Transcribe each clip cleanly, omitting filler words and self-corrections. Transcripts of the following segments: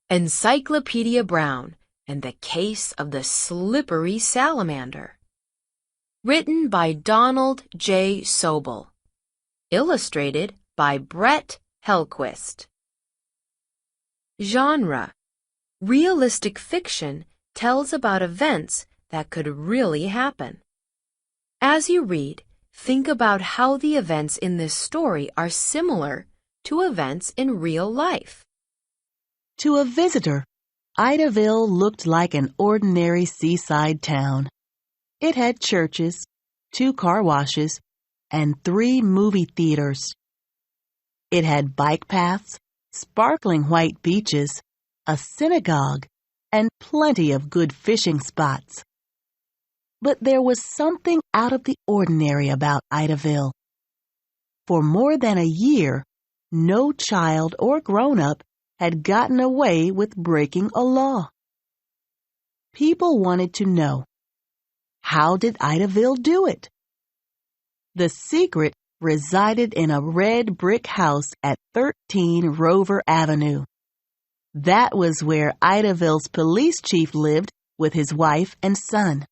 Encyclopedia Brown and the Case of the Slippery Salamander. Written by Donald J. Sobel. Illustrated by Brett Hellquist. Genre: realistic fiction tells about events that could really happen. As you read, think about how the events in this story are similar to events in real life. To a visitor, Idaville looked like an ordinary seaside town. It had churches, 2 car washes, and 3 movie theaters. It had bike paths, sparkling white beaches, a synagogue, and plenty of good fishing spots. But there was something out of the ordinary about Idaville. For more than a year, no child or grown-up had gotten away with breaking a law. People wanted to know, how did Idaville do it? The secret resided in a red brick house at 13 Rover Avenue. That was where Idaville's police chief lived with his wife and son.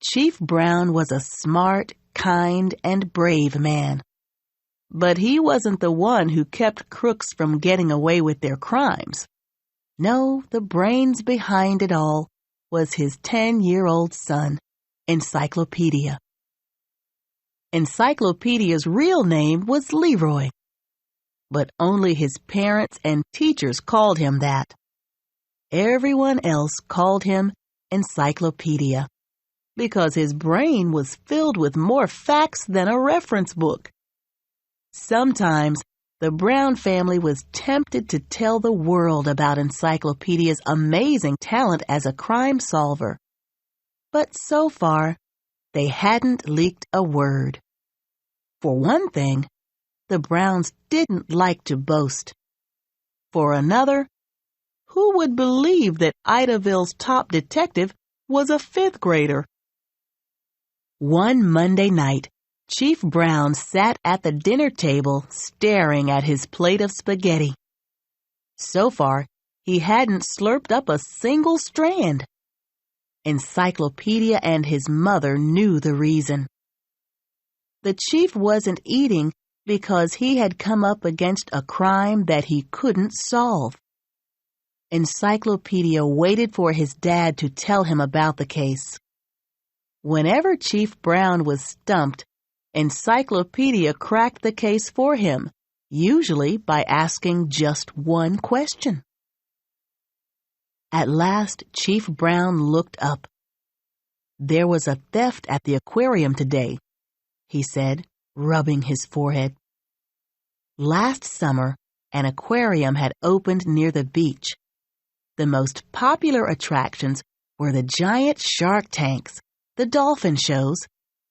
Chief Brown was a smart, kind, and brave man. But he wasn't the one who kept crooks from getting away with their crimes. No, the brains behind it all was his 10-year-old son, Encyclopedia. Encyclopedia's real name was Leroy, but only his parents and teachers called him that. Everyone else called him Encyclopedia, because his brain was filled with more facts than a reference book. Sometimes, the Brown family was tempted to tell the world about Encyclopedia's amazing talent as a crime solver. But so far, they hadn't leaked a word. For one thing, the Browns didn't like to boast. For another, who would believe that Idaville's top detective was a 5th grader? One Monday night, Chief Brown sat at the dinner table staring at his plate of spaghetti. So far, he hadn't slurped up a single strand. Encyclopedia and his mother knew the reason. The chief wasn't eating because he had come up against a crime that he couldn't solve. Encyclopedia waited for his dad to tell him about the case. Whenever Chief Brown was stumped, Encyclopedia cracked the case for him, usually by asking just one question. At last, Chief Brown looked up. "There was a theft at the aquarium today," he said, rubbing his forehead. Last summer, an aquarium had opened near the beach. The most popular attractions were the giant shark tanks, the dolphin shows,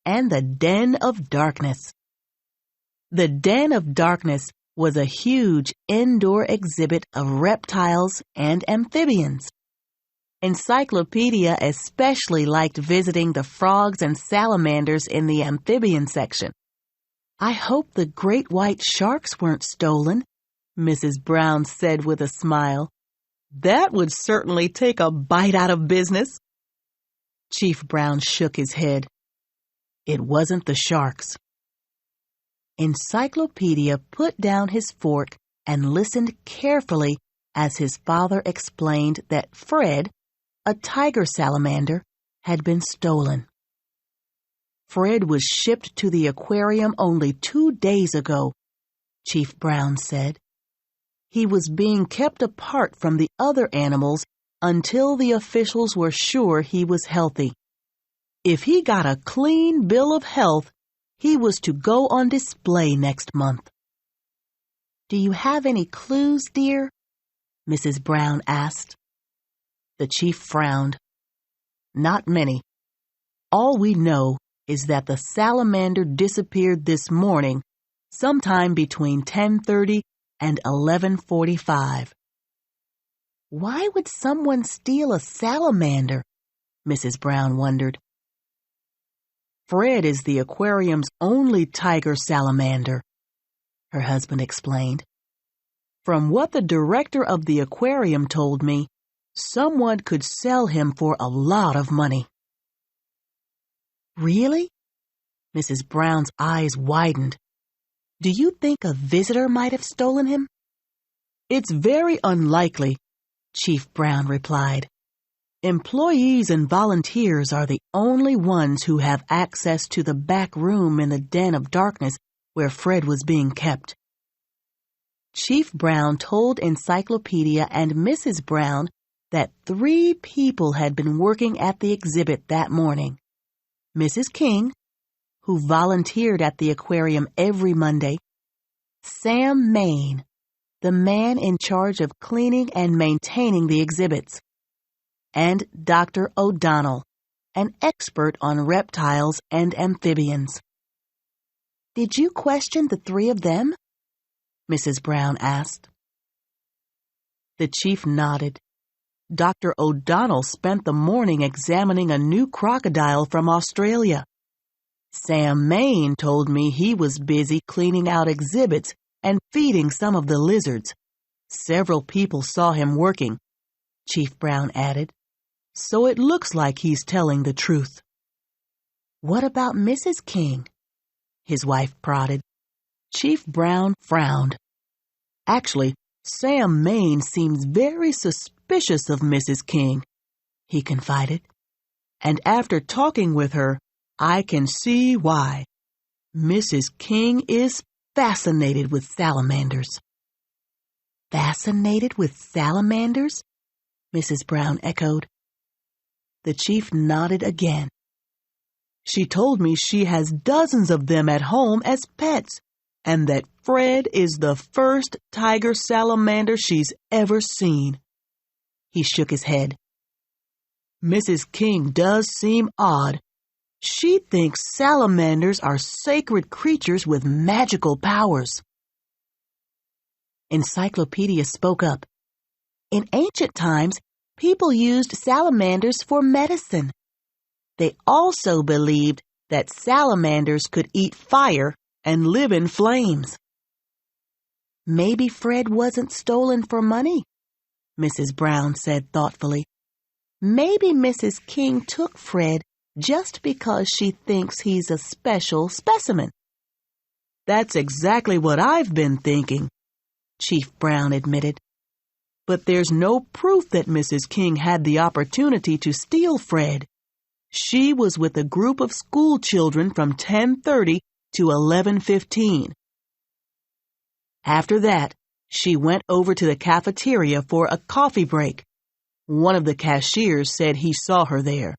and the Den of Darkness. The Den of Darkness was a huge indoor exhibit of reptiles and amphibians. Encyclopedia especially liked visiting the frogs and salamanders in the amphibian section. "I hope the great white sharks weren't stolen," Mrs. Brown said with a smile. "That would certainly take a bite out of business." Chief Brown shook his head. It wasn't the sharks. Encyclopedia put down his fork and listened carefully as his father explained that Fred, a tiger salamander, had been stolen. "Fred was shipped to the aquarium only 2 days ago," Chief Brown said. "He was being kept apart from the other animals until the officials were sure he was healthy. If he got a clean bill of health, he was to go on display next month." "Do you have any clues, dear?" Mrs. Brown asked. The chief frowned. "Not many. All we know is that the salamander disappeared this morning, sometime between 10:30 and 11:45. "Why would someone steal a salamander?" Mrs. Brown wondered. "Fred is the aquarium's only tiger salamander," her husband explained. From what the director of the aquarium told me, someone could sell him for a lot of money. Really? Mrs. Brown's eyes widened. Do you think a visitor might have stolen him? It's very unlikely, Chief Brown replied. Employees and volunteers are the only ones who have access to the back room in the den of darkness where Fred was being kept. Chief Brown told Encyclopedia and Mrs. Brown that 3 people had been working at the exhibit that morning. Mrs. King, who volunteered at the aquarium every Monday, Sam Main, the man in charge of cleaning and maintaining the exhibits, and Dr. O'Donnell, an expert on reptiles and amphibians. Did you question the 3 of them? Mrs. Brown asked. The chief nodded. Dr. O'Donnell spent the morning examining a new crocodile from Australia. Sam Main told me he was busy cleaning out exhibits and feeding some of the lizards. Several people saw him working, Chief Brown added, so it looks like he's telling the truth. What about Mrs. King? His wife prodded. Chief Brown frowned. Actually, Sam Main seems very suspicious of Mrs. King, he confided. And after talking with her, I can see why. Mrs. King is fascinated with salamanders. Fascinated with salamanders? Mrs. Brown echoed. The chief nodded again. She told me she has dozens of them at home as pets, and that Fred is the first tiger salamander she's ever seen. He shook his head. Mrs. King does seem odd. She thinks salamanders are sacred creatures with magical powers. Encyclopedia spoke up. In ancient times, people used salamanders for medicine. They also believed that salamanders could eat fire and live in flames. Maybe Fred wasn't stolen for money, Mrs. Brown said thoughtfully. Maybe Mrs. King took Fred just because she thinks he's a special specimen. That's exactly what I've been thinking, Chief Brown admitted. But there's no proof that Mrs. King had the opportunity to steal Fred. She was with a group of school children from 10:30 to 11:15. After that, she went over to the cafeteria for a coffee break. One of the cashiers said he saw her there.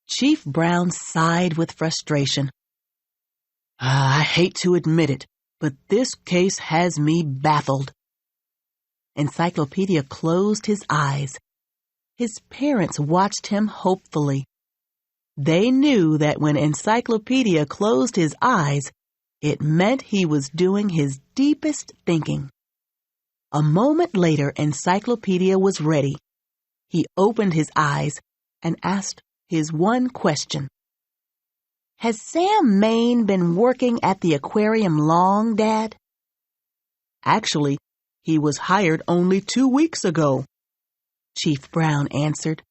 Chief Brown sighed with frustration. I hate to admit it, but this case has me baffled. Encyclopedia closed his eyes. His parents watched him hopefully. They knew that when Encyclopedia closed his eyes, it meant he was doing his deepest thinking. A moment later, Encyclopedia was ready. He opened his eyes and asked his one question. Has Sam Main been working at the aquarium long, Dad? Actually, he was hired only 2 weeks ago, Chief Brown answered.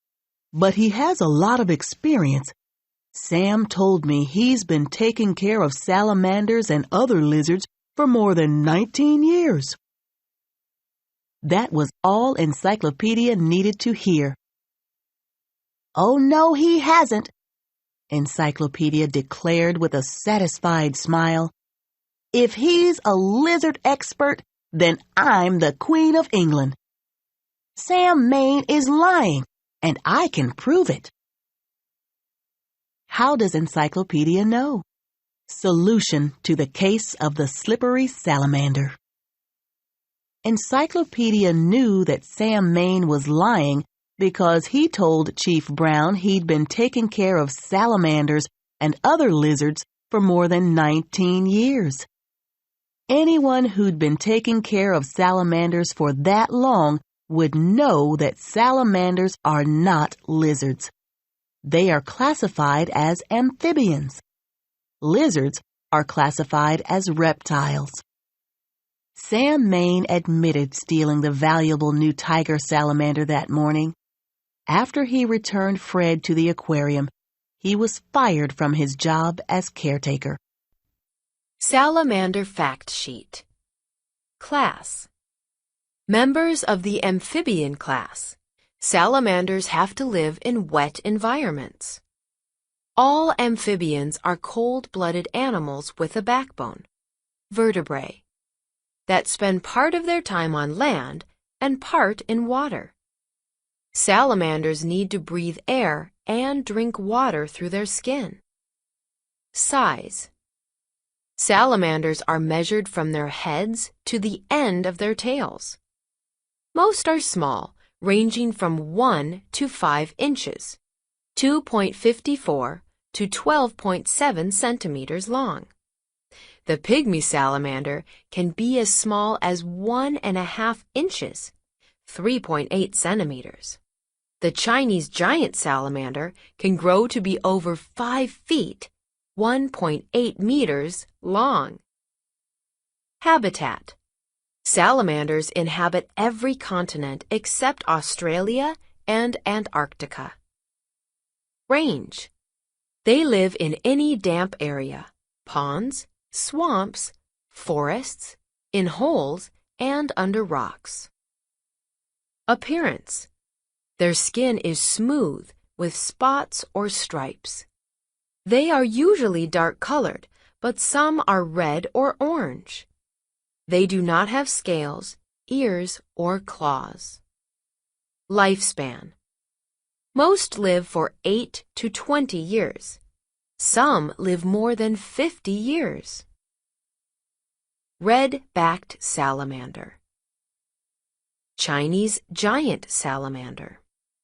But he has a lot of experience. Sam told me he's been taking care of salamanders and other lizards for more than 19 years. That was all Encyclopedia needed to hear. Oh, no, he hasn't, Encyclopedia declared with a satisfied smile. If he's a lizard expert, then I'm the Queen of England. Sam Main is lying, and I can prove it. How does Encyclopedia know? Solution to the case of the slippery salamander. Encyclopedia knew that Sam Main was lying because he told Chief Brown he'd been taking care of salamanders and other lizards for more than 19 years. Anyone who'd been taking care of salamanders for that long would know that salamanders are not lizards. They are classified as amphibians. Lizards are classified as reptiles. Sam Main admitted stealing the valuable new tiger salamander that morning. After he returned Fred to the aquarium, he was fired from his job as caretaker. Salamander Fact Sheet. Class. Members of the amphibian class. Salamanders have to live in wet environments. All amphibians are cold-blooded animals with a backbone, vertebrae, that spend part of their time on land and part in water. Salamanders need to breathe air and drink water through their skin. Size. Salamanders are measured from their heads to the end of their tails. Most are small, ranging from 1 to 5 inches, 2.54 to 12.7 centimeters long. The pygmy salamander can be as small as 1.5 inches, 3.8 centimeters. The Chinese giant salamander can grow to be over 5 feet, 1.8 meters long. Habitat. Salamanders inhabit every continent except Australia and Antarctica. Range. They live in any damp area, ponds, swamps, forests, in holes, and under rocks. Appearance. Their skin is smooth with spots or stripes. They are usually dark-colored, but some are red or orange. They do not have scales, ears, or claws. Lifespan. Most live for 8 to 20 years. Some live more than 50 years. Red-backed salamander. Chinese giant salamander.